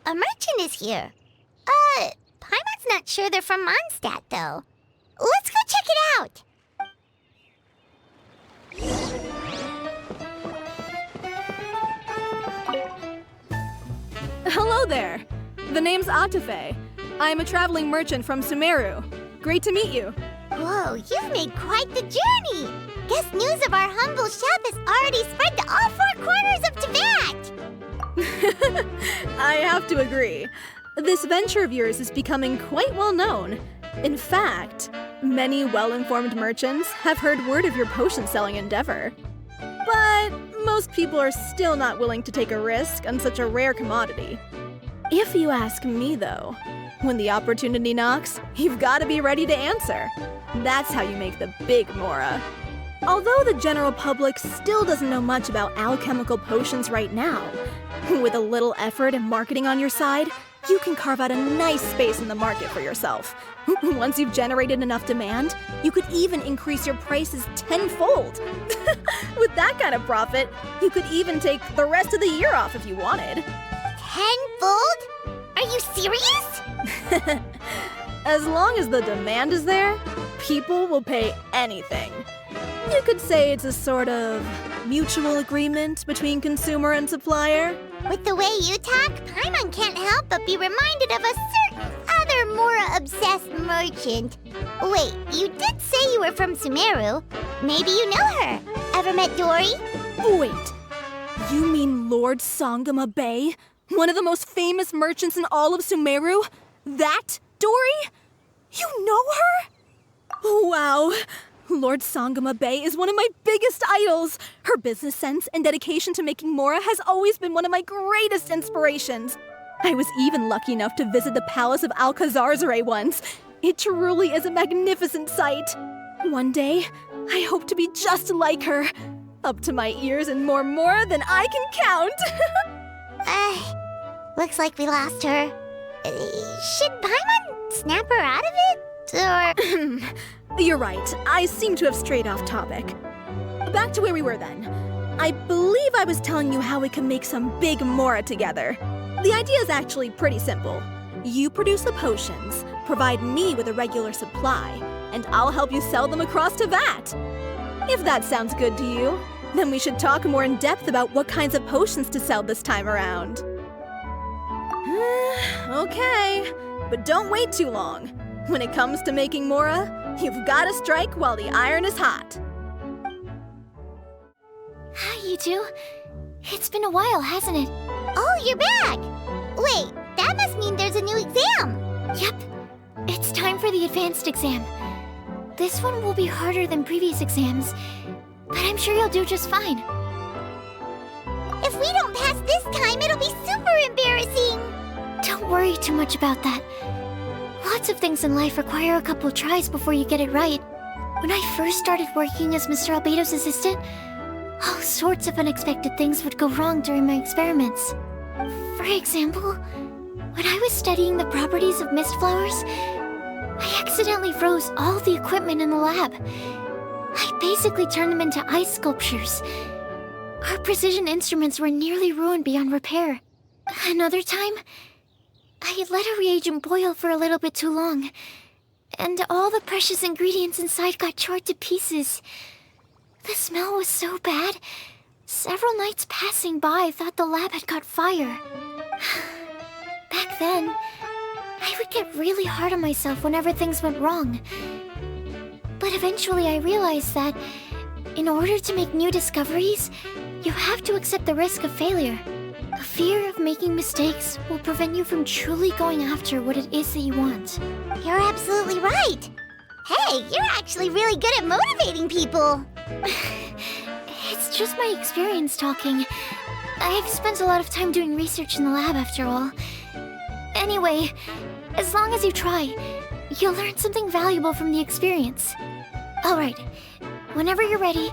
a merchant is here. Paimon's not sure they're from Mondstadt, though. Let's go check it out. Hello there. The name's Atafe. I'm a traveling merchant from Sumeru. Great to meet you. Whoa, you've made quite the journey. Guess news of our humble shop has already spread to all four corners of Tibet. I have to agree. This venture of yours is becoming quite well known. In fact, many well-informed merchants have heard word of your potion-selling endeavor. But most people are still not willing to take a risk on such a rare commodity. If you ask me, though, when the opportunity knocks, you've got to be ready to answer. That's how you make the big Mora. Although the general public still doesn't know much about alchemical potions right now, with a little effort and marketing on your side, you can carve out a nice space in the market for yourself. Once you've generated enough demand, you could even increase your prices tenfold. With that kind of profit, you could even take the rest of the year off if you wanted. Tenfold? Are you serious? As long as the demand is there, people will pay anything. You could say it's a sort of mutual agreement between consumer and supplier. With the way you talk, Paimon can't help but be reminded of a certain other Mora-obsessed merchant. Wait, you did say you were from Sumeru. Maybe you know her. Ever met Dory? Wait, you mean Lord Sangama Bay? One of the most famous merchants in all of Sumeru? That Dory? You know her? Wow. Lord Sangama Bay is one of my biggest idols. Her business sense and dedication to making Mora has always been one of my greatest inspirations. I was even lucky enough to visit the palace of Alcazarzare once. It truly is a magnificent sight. One day, I hope to be just like her. Up to my ears in more Mora than I can count. Looks like we lost her. Should Paimon snap her out of it? Or... You're right. I seem to have strayed off topic. Back to where we were then. I believe I was telling you how we can make some big Mora together. The idea is actually pretty simple. You produce the potions, provide me with a regular supply, and I'll help you sell them across to Vat. If that sounds good to you, then we should talk more in depth about what kinds of potions to sell this time around. Okay, but don't wait too long. When it comes to making Mora, you've got to strike while the iron is hot. Hi, you two. It's been a while, hasn't it? Oh, you're back! Wait, that must mean there's a new exam! Yep. It's time for the advanced exam. This one will be harder than previous exams, but I'm sure you'll do just fine. If we don't pass this time, it'll be super embarrassing! Don't worry too much about that. Lots of things in life require a couple tries before you get it right. When I first started working as Mr. Albedo's assistant, all sorts of unexpected things would go wrong during my experiments. For example, when I was studying the properties of mist flowers, I accidentally froze all the equipment in the lab. I basically turned them into ice sculptures. Our precision instruments were nearly ruined beyond repair. Another time, I let a reagent boil for a little bit too long, and all the precious ingredients inside got charred to pieces. The smell was so bad, several nights passing by thought the lab had caught fire. Back then, I would get really hard on myself whenever things went wrong. But eventually I realized that, in order to make new discoveries, you have to accept the risk of failure. A fear of making mistakes will prevent you from truly going after what it is that you want. You're absolutely right! Hey, you're actually really good at motivating people! It's just my experience talking. I've spent a lot of time doing research in the lab after all. Anyway, as long as you try, you'll learn something valuable from the experience. Alright, whenever you're ready,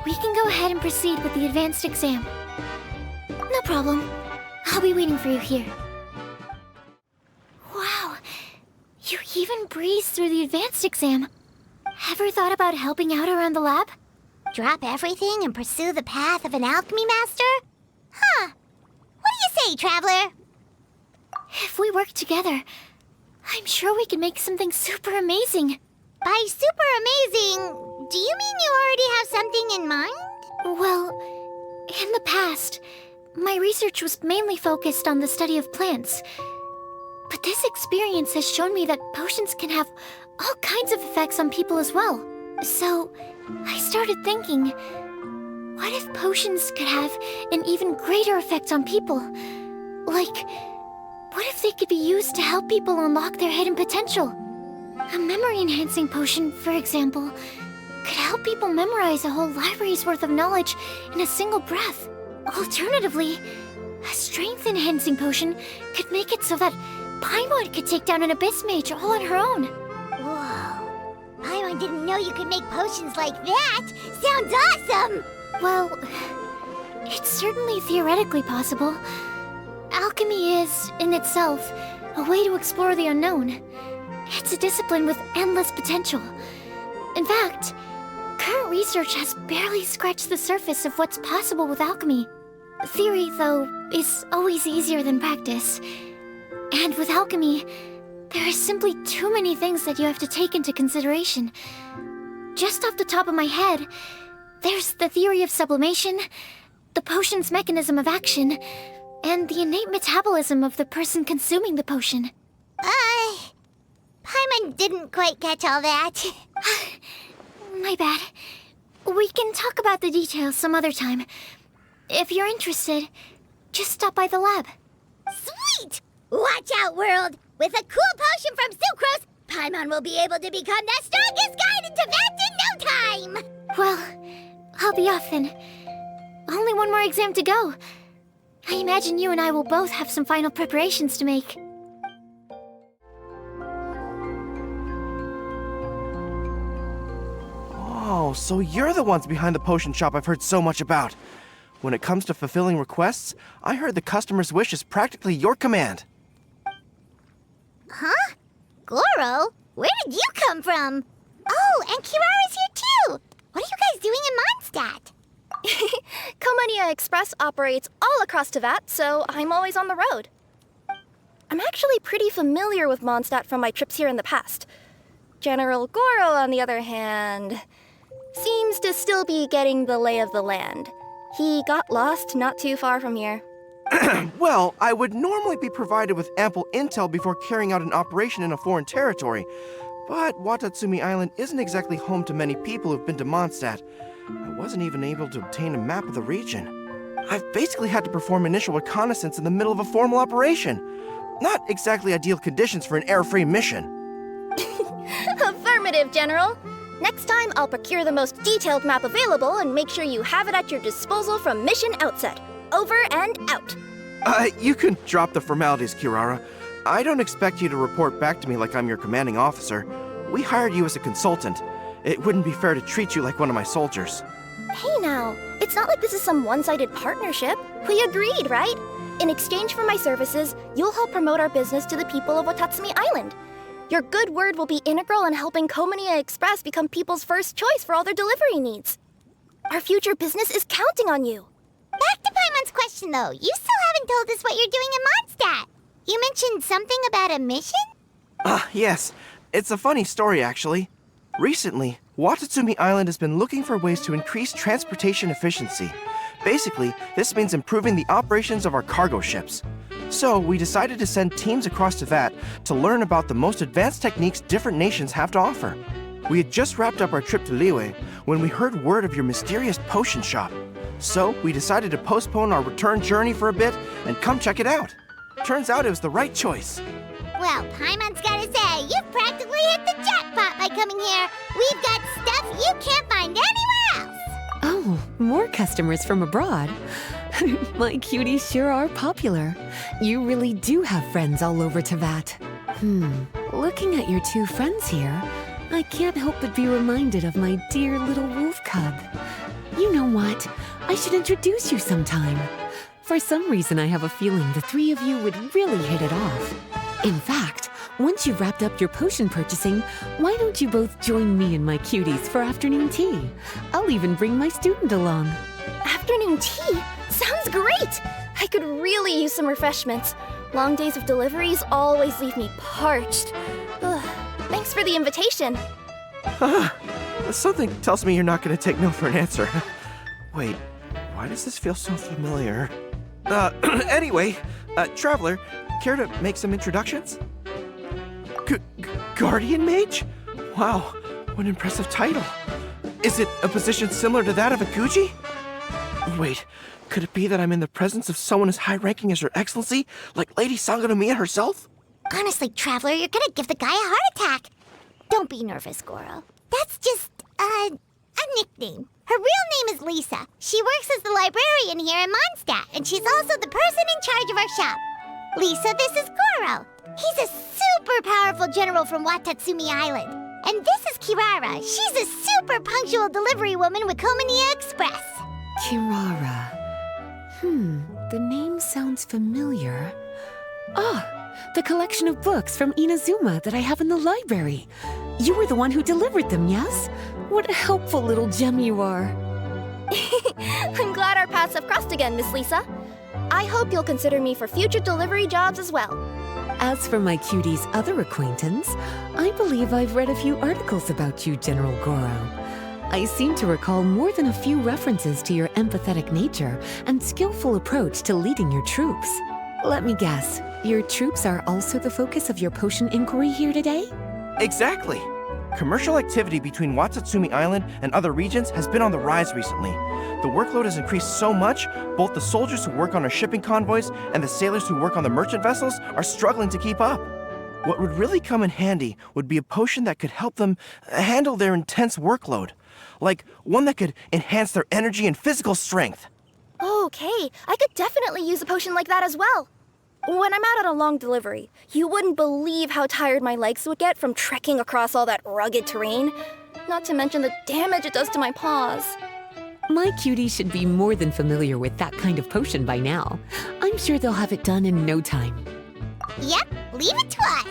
we can go ahead and proceed with the advanced exam. No problem. I'll be waiting for you here. Wow, you even breezed through the advanced exam. Ever thought about helping out around the lab? Drop everything and pursue the path of an alchemy master? Huh. What do you say, traveler? If we work together, I'm sure we can make something super amazing. By super amazing, do you mean you already have something in mind? Well, in the past, my research was mainly focused on the study of plants. But this experience has shown me that potions can have all kinds of effects on people as well. So, I started thinking, what if potions could have an even greater effect on people? Like, what if they could be used to help people unlock their hidden potential? A memory-enhancing potion, for example, could help people memorize a whole library's worth of knowledge in a single breath. Alternatively, a strength-enhancing potion could make it so that Paimon could take down an Abyss Mage all on her own. Whoa. Paimon didn't know you could make potions like that! Sounds awesome! Well, it's certainly theoretically possible. Alchemy is, in itself, a way to explore the unknown. It's a discipline with endless potential. In fact, current research has barely scratched the surface of what's possible with alchemy. Theory, though, is always easier than practice. And with alchemy, there are simply too many things that you have to take into consideration. Just off the top of my head, there's the theory of sublimation, the potion's mechanism of action, and the innate metabolism of the person consuming the potion. Paimon didn't quite catch all that. My bad. We can talk about the details some other time. If you're interested, just stop by the lab. Sweet! Watch out, world! With a cool potion from Sucrose, Paimon will be able to become the strongest guide in Tibet in no time! Well, I'll be off then. Only one more exam to go. I imagine you and I will both have some final preparations to make. Oh, so you're the ones behind the potion shop I've heard so much about. When it comes to fulfilling requests, I heard the customer's wish is practically your command. Huh? Goro? Where did you come from? Oh, and Kirara's here too! What are you guys doing in Mondstadt? Comania Express operates all across Teyvat, so I'm always on the road. I'm actually pretty familiar with Mondstadt from my trips here in the past. General Goro, on the other hand, seems to still be getting the lay of the land. He got lost not too far from here. Well, I would normally be provided with ample intel before carrying out an operation in a foreign territory, but Watatsumi Island isn't exactly home to many people who've been to Mondstadt. I wasn't even able to obtain a map of the region. I've basically had to perform initial reconnaissance in the middle of a formal operation. Not exactly ideal conditions for an error-free mission. Affirmative, General. Next time, I'll procure the most detailed map available and make sure you have it at your disposal from mission outset. Over and out. You can drop the formalities, Kirara. I don't expect you to report back to me like I'm your commanding officer. We hired you as a consultant. It wouldn't be fair to treat you like one of my soldiers. Hey now, it's not like this is some one-sided partnership. We agreed, right? In exchange for my services, you'll help promote our business to the people of Watatsumi Island. Your good word will be integral in helping Komania Express become people's first choice for all their delivery needs. Our future business is counting on you. Back to Paimon's question, though. You still haven't told us what you're doing in Mondstadt. You mentioned something about a mission? Yes. It's a funny story, actually. Recently, Watatsumi Island has been looking for ways to increase transportation efficiency. Basically, this means improving the operations of our cargo ships. So, we decided to send teams across Teyvat to learn about the most advanced techniques different nations have to offer. We had just wrapped up our trip to Liyue when we heard word of your mysterious potion shop. So, we decided to postpone our return journey for a bit and come check it out. Turns out it was the right choice. Well, Paimon's gotta say, you've practically hit the jackpot by coming here. We've got stuff you can't find anywhere else. Oh, more customers from abroad. My cuties sure are popular. You really do have friends all over Teyvat. Looking at your two friends here, I can't help but be reminded of my dear little wolf cub. You know what? I should introduce you sometime. For some reason, I have a feeling the three of you would really hit it off. In fact, once you've wrapped up your potion purchasing, why don't you both join me and my cuties for afternoon tea? I'll even bring my student along. Afternoon tea? Sounds great! I could really use some refreshments. Long days of deliveries always leave me parched. Ugh. Thanks for the invitation. Something tells me you're not going to take no for an answer. Wait, why does this feel so familiar? Anyway, Traveler, care to make some introductions? Guardian Mage? Wow, what an impressive title. Is it a position similar to that of a Guji? Wait, could it be that I'm in the presence of someone as high-ranking as Her Excellency, like Lady Sangonomiya herself? Honestly, Traveler, you're gonna give the guy a heart attack. Don't be nervous, Goro. That's just, a nickname. Her real name is Lisa. She works as the librarian here in Mondstadt, and she's also the person in charge of our shop. Lisa, this is Goro. He's a super powerful general from Watatsumi Island. And this is Kirara. She's a super punctual delivery woman with Komaniya Express. Kirara. The name sounds familiar. The collection of books from Inazuma that I have in the library. You were the one who delivered them, yes? What a helpful little gem you are. I'm glad our paths have crossed again, Miss Lisa. I hope you'll consider me for future delivery jobs as well. As for my cutie's other acquaintance, I believe I've read a few articles about you, General Goro. I seem to recall more than a few references to your empathetic nature and skillful approach to leading your troops. Let me guess, your troops are also the focus of your potion inquiry here today? Exactly. Commercial activity between Watatsumi Island and other regions has been on the rise recently. The workload has increased so much, both the soldiers who work on our shipping convoys and the sailors who work on the merchant vessels are struggling to keep up. What would really come in handy would be a potion that could help them handle their intense workload. Like one that could enhance their energy and physical strength. Okay, I could definitely use a potion like that as well. When I'm out on a long delivery, you wouldn't believe how tired my legs would get from trekking across all that rugged terrain. Not to mention the damage it does to my paws. My cutie should be more than familiar with that kind of potion by now. I'm sure they'll have it done in no time. Yep, leave it to us.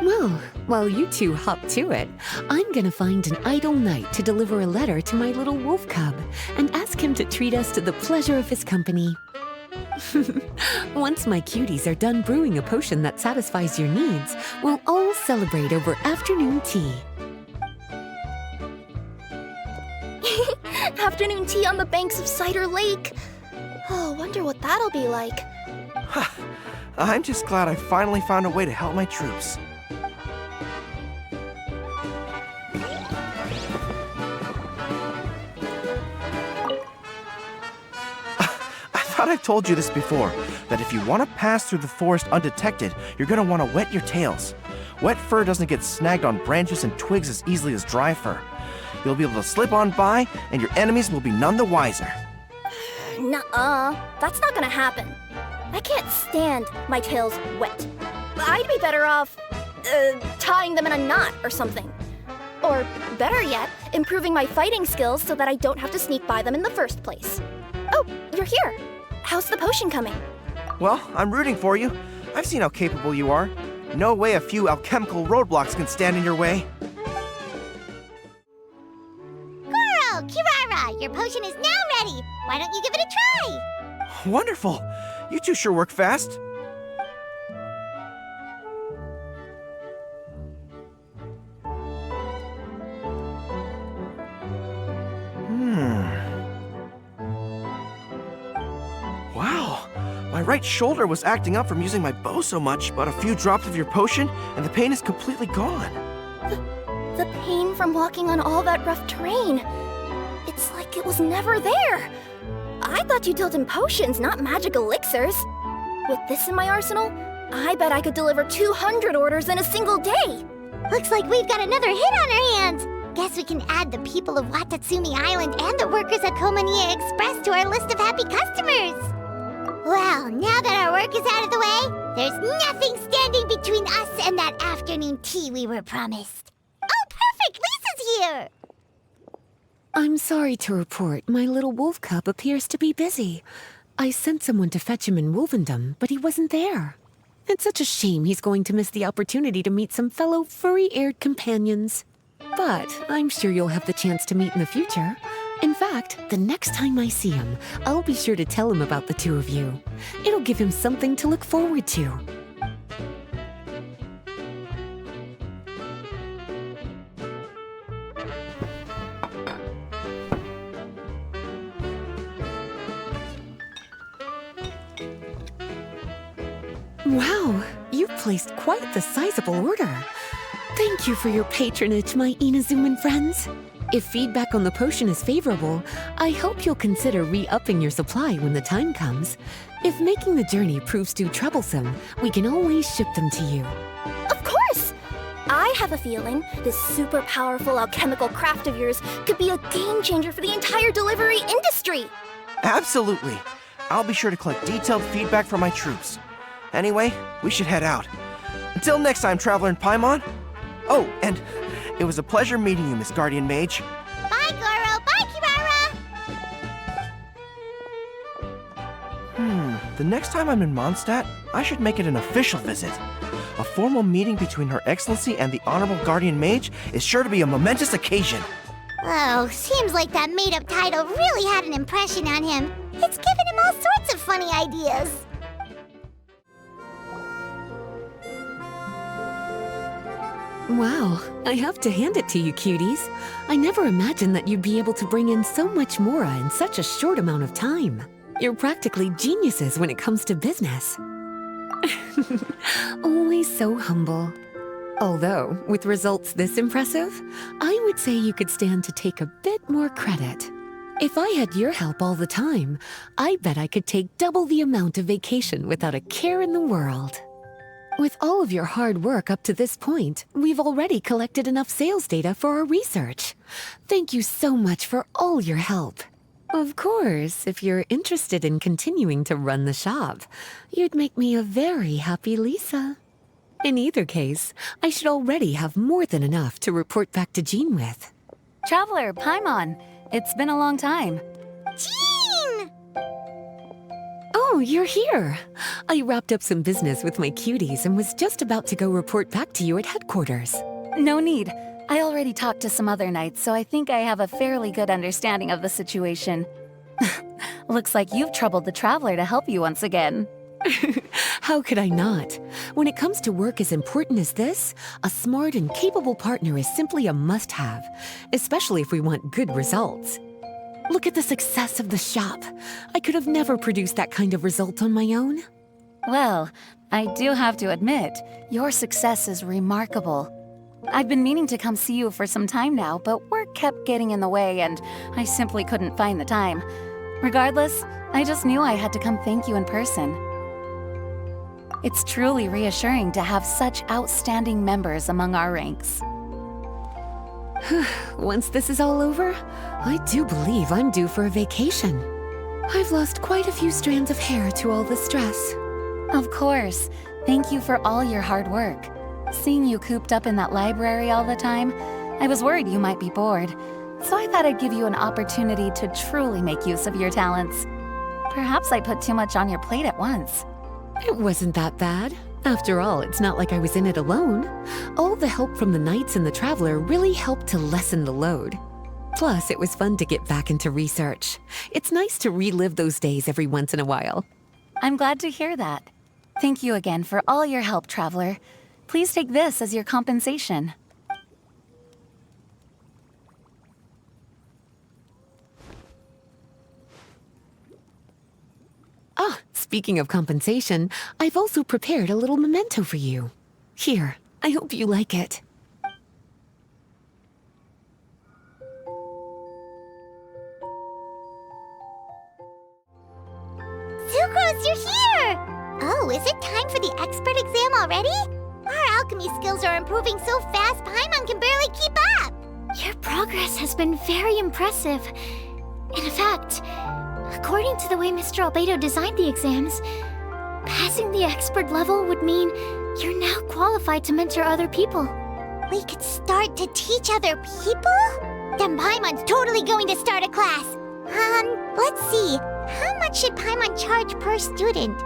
Well, while you two hop to it, I'm gonna find an idle knight to deliver a letter to my little wolf cub and ask him to treat us to the pleasure of his company. Once my cuties are done brewing a potion that satisfies your needs, we'll all celebrate over afternoon tea. Afternoon tea on the banks of Cider Lake. Oh, wonder what that'll be like. I'm just glad I finally found a way to help my troops. I thought I've told you this before, that if you want to pass through the forest undetected, you're going to want to wet your tails. Wet fur doesn't get snagged on branches and twigs as easily as dry fur. You'll be able to slip on by, and your enemies will be none the wiser. Nuh-uh, that's not gonna happen. I can't stand my tails wet. I'd be better off, tying them in a knot or something. Or, better yet, improving my fighting skills so that I don't have to sneak by them in the first place. Oh, you're here. How's the potion coming? Well, I'm rooting for you. I've seen how capable you are. No way a few alchemical roadblocks can stand in your way. Goro, Kirara, your potion is now ready. Why don't you give it a try? Wonderful. You two sure work fast. Wow. My right shoulder was acting up from using my bow so much, but a few drops of your potion, and the pain is completely gone. The pain from walking on all that rough terrain. It's like it was never there. I thought you dealt in potions, not magic elixirs. With this in my arsenal, I bet I could deliver 200 orders in a single day. Looks like we've got another hit on our hands. Guess we can add the people of Watatsumi Island and the workers at Komaniya Express to our list of happy customers. Well, now that our work is out of the way, there's nothing standing between us and that afternoon tea we were promised. Oh, perfect! Lisa's here! I'm sorry to report, my little wolf cub appears to be busy. I sent someone to fetch him in Wolvendom, but he wasn't there. It's such a shame he's going to miss the opportunity to meet some fellow furry-eared companions. But I'm sure you'll have the chance to meet in the future. In fact, the next time I see him, I'll be sure to tell him about the two of you. It'll give him something to look forward to. Wow, you've placed quite the sizable order. Thank you for your patronage, my Inazuman friends. If feedback on the potion is favorable, I hope you'll consider re-upping your supply when the time comes. If making the journey proves too troublesome, we can always ship them to you. Of course! I have a feeling this super powerful alchemical craft of yours could be a game changer for the entire delivery industry. Absolutely. I'll be sure to collect detailed feedback from my troops. Anyway, we should head out. Until next time, Traveler in Paimon. Oh, and it was a pleasure meeting you, Miss Guardian Mage. Bye, Goro. Bye, Kirara. The next time I'm in Mondstadt, I should make it an official visit. A formal meeting between Her Excellency and the Honorable Guardian Mage is sure to be a momentous occasion. Oh, seems like that made-up title really had an impression on him. It's given him all sorts of funny ideas. Wow, I have to hand it to you, cuties. I never imagined that you'd be able to bring in so much mora in such a short amount of time. You're practically geniuses when it comes to business. Always so humble. Although, with results this impressive, I would say you could stand to take a bit more credit. If I had your help all the time, I bet I could take double the amount of vacation without a care in the world. With all of your hard work up to this point, we've already collected enough sales data for our research. Thank you so much for all your help. Of course, if you're interested in continuing to run the shop, you'd make me a very happy Lisa. In either case, I should already have more than enough to report back to Jean with. Traveler, Paimon, it's been a long time. Jean! Oh, you're here. I wrapped up some business with my cuties and was just about to go report back to you at headquarters. No need. I already talked to some other knights, so I think I have a fairly good understanding of the situation. Looks like you've troubled the Traveler to help you once again. How could I not? When it comes to work as important as this, a smart and capable partner is simply a must-have, especially if we want good results. Look at the success of the shop. I could have never produced that kind of result on my own. Well, I do have to admit, your success is remarkable. I've been meaning to come see you for some time now, but work kept getting in the way and I simply couldn't find the time. Regardless, I just knew I had to come thank you in person. It's truly reassuring to have such outstanding members among our ranks. Once this is all over, I do believe I'm due for a vacation. I've lost quite a few strands of hair to all the stress. Of course. Thank you for all your hard work. Seeing you cooped up in that library all the time, I was worried you might be bored. So I thought I'd give you an opportunity to truly make use of your talents. Perhaps I put too much on your plate at once. It wasn't that bad. After all, it's not like I was in it alone. All the help from the Knights and the Traveler really helped to lessen the load. Plus, it was fun to get back into research. It's nice to relive those days every once in a while. I'm glad to hear that. Thank you again for all your help, Traveler. Please take this as your compensation. Ah, speaking of compensation, I've also prepared a little memento for you. Here, I hope you like it. Sucrose, you're here! Oh, is it time for the expert exam already? Our alchemy skills are improving so fast, Paimon can barely keep up! Your progress has been very impressive. In fact, according to the way Mr. Albedo designed the exams, passing the expert level would mean you're now qualified to mentor other people. We could start to teach other people? Then Paimon's totally going to start a class. Let's see. How much should Paimon charge per student?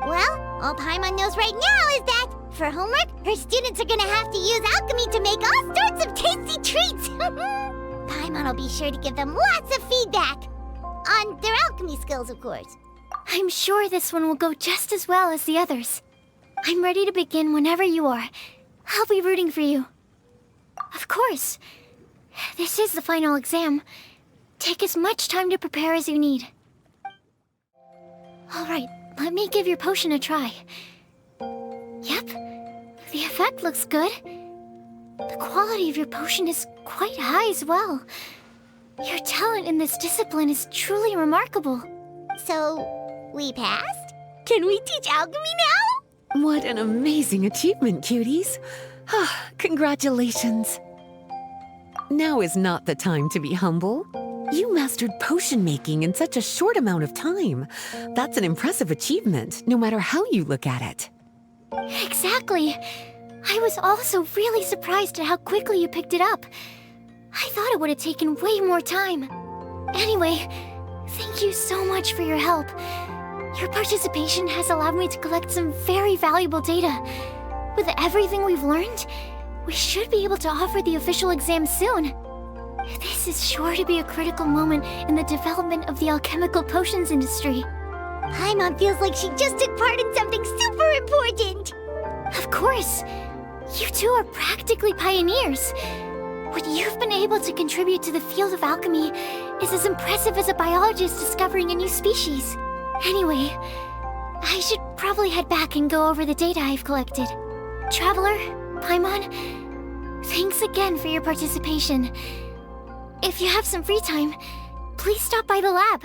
Well, all Paimon knows right now is that for homework, her students are gonna have to use alchemy to make all sorts of tasty treats. Paimon will be sure to give them lots of feedback. On their alchemy skills, of course. I'm sure this one will go just as well as the others. I'm ready to begin whenever you are. I'll be rooting for you. Of course. This is the final exam. Take as much time to prepare as you need. Alright, let me give your potion a try. Yep, the effect looks good. The quality of your potion is quite high as well. Your talent in this discipline is truly remarkable. So, we passed? Can we teach alchemy now? What an amazing achievement, cuties. Congratulations. Now is not the time to be humble. You mastered potion making in such a short amount of time. That's an impressive achievement, no matter how you look at it. Exactly. I was also really surprised at how quickly you picked it up. I thought it would have taken way more time. Anyway, thank you so much for your help. Your participation has allowed me to collect some very valuable data. With everything we've learned, we should be able to offer the official exam soon. This is sure to be a critical moment in the development of the alchemical potions industry. Paimon feels like she just took part in something super important. Of course. You two are practically pioneers. What you've been able to contribute to the field of alchemy is as impressive as a biologist discovering a new species. Anyway, I should probably head back and go over the data I've collected. Traveler, Paimon, thanks again for your participation. If you have some free time, please stop by the lab.